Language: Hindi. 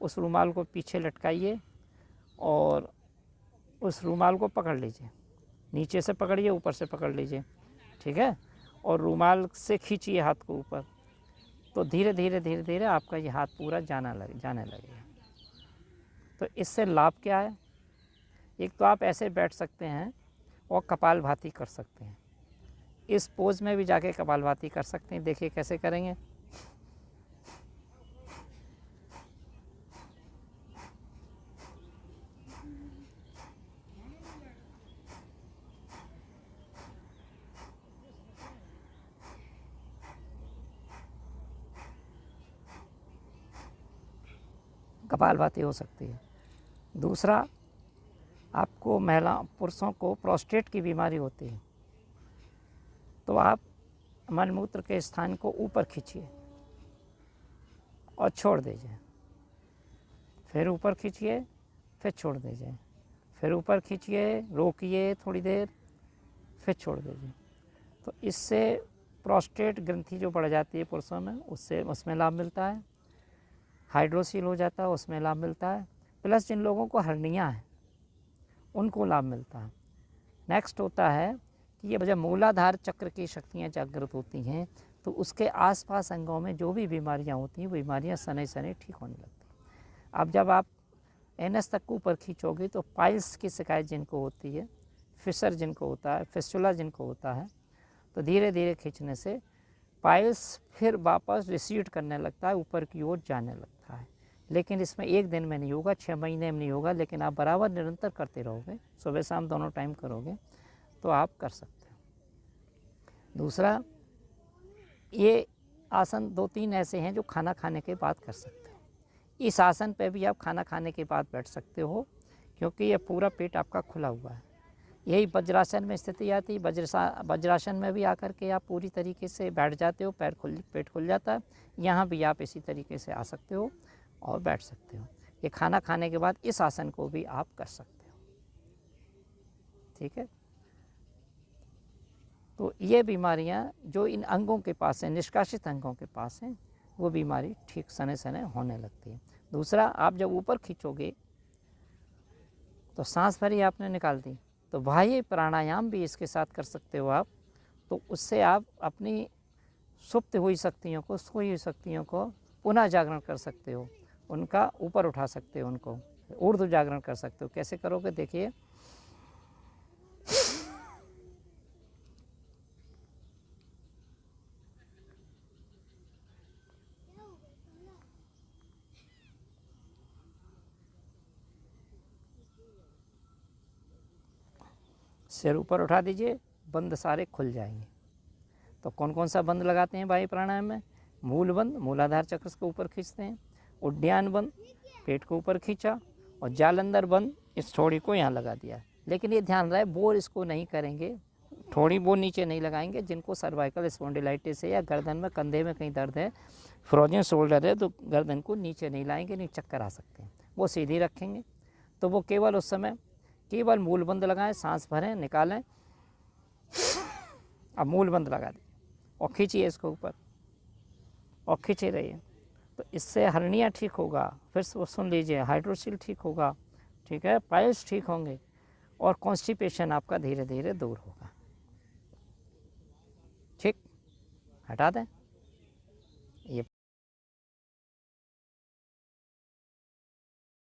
उस रुमाल को पीछे लटकाइए और उस रुमाल को पकड़ लीजिए, नीचे से पकड़िए, ऊपर से पकड़ लीजिए, ठीक है। और रुमाल से खींचिए हाथ को ऊपर, तो धीरे धीरे धीरे धीरे आपका ये हाथ पूरा जाने लगेगा। तो इससे लाभ क्या है? एक तो आप ऐसे बैठ सकते हैं और कपालभाति कर सकते हैं। इस पोज में भी जाके कपालभाति कर सकते हैं। देखिए कैसे करेंगे। कपालभाति हो सकती है। दूसरा, आपको पुरुषों को प्रोस्टेट की बीमारी होती है, तो आप मलमूत्र के स्थान को ऊपर खींचिए और छोड़ दीजिए, फिर ऊपर खींचिए, फिर छोड़ दीजिए, फिर ऊपर खींचिए, रोकिए थोड़ी देर, फिर छोड़ दीजिए। तो इससे प्रोस्टेट ग्रंथि जो बढ़ जाती है पुरुषों में, उसमें लाभ मिलता है। हाइड्रोसील हो जाता है, उसमें लाभ मिलता है। प्लस जिन लोगों को हर्निया है उनको लाभ मिलता है। नेक्स्ट होता है कि ये जब मूलाधार चक्र की शक्तियाँ जागृत होती हैं तो उसके आसपास अंगों में जो भी बीमारियाँ होती हैं वो बीमारियाँ सने सने ठीक होने लगती हैं। अब जब आप एनएस तक ऊपर खींचोगे तो पाइल्स की शिकायत जिनको होती है, फिशर जिनको होता है, फिस्टुला जिनको होता है, तो धीरे धीरे खींचने से पाइल्स फिर वापस रिसीड करने लगता है, ऊपर की ओर जाने लगता है। लेकिन इसमें एक दिन में नहीं होगा, 6 महीने में नहीं होगा, लेकिन आप बराबर निरंतर करते रहोगे, सुबह शाम दोनों टाइम करोगे तो आप कर सकते हो। दूसरा, ये आसन 2-3 ऐसे हैं जो खाना खाने के बाद कर सकते हो। इस आसन पे भी आप खाना खाने के बाद बैठ सकते हो, क्योंकि ये पूरा पेट आपका खुला हुआ है। यही वज्रासन में स्थिति आती है। वज्रासन में भी आकर के आप पूरी तरीके से बैठ जाते हो, पेट खुल जाता है। यहाँ भी आप इसी तरीके से आ सकते हो और बैठ सकते हो। ये खाना खाने के बाद इस आसन को भी आप कर सकते हो, ठीक है। तो ये बीमारियाँ जो इन अंगों के पास हैं, निष्कासित अंगों के पास हैं, वो बीमारी ठीक सने सने होने लगती है। दूसरा, आप जब ऊपर खींचोगे तो सांस भरी आपने निकाल दी, तो बाह्य प्राणायाम भी इसके साथ कर सकते हो आप। तो उससे आप अपनी सुप्त हुई शक्तियों को, सोई हुई शक्तियों को पुनः जागरण कर सकते हो, उनका ऊपर उठा सकते हो, उनको ऊर्ध्व जागरण कर सकते हो। कैसे करोगे? देखिए, सिर ऊपर उठा दीजिए, बंद सारे खुल जाएंगे। तो कौन कौन सा बंद लगाते हैं वायु प्राणायाम में? मूल बंद, मूलाधार चक्र को ऊपर खींचते हैं। उड्डयन बंद, पेट को ऊपर खींचा। और जालंधर बंद, इस थोड़ी को यहाँ लगा दिया। लेकिन ये ध्यान रहे, बोर इसको नहीं करेंगे, थोड़ी वो नीचे नहीं लगाएंगे। जिनको सर्वाइकल स्पॉन्डिलाइटिस है या गर्दन में, कंधे में कहीं दर्द है, फ्रोजन शोल्डर है, तो गर्दन को नीचे नहीं लाएंगे, नहीं चक्कर आ सकते हैं। वो सीधी रखेंगे। तो वो केवल उस समय केवल मूल बंद लगाएं, सांस भरें, निकालें। अब मूल बंद लगा दें और खींचिए इसको ऊपर और खींचे रहिए। तो इससे हर्निया ठीक होगा। फिर सुन लीजिए, हाइड्रोसील ठीक होगा, ठीक है, पाइल्स ठीक होंगे और कॉन्स्टिपेशन आपका धीरे धीरे दूर होगा। ठीक, हटा दें।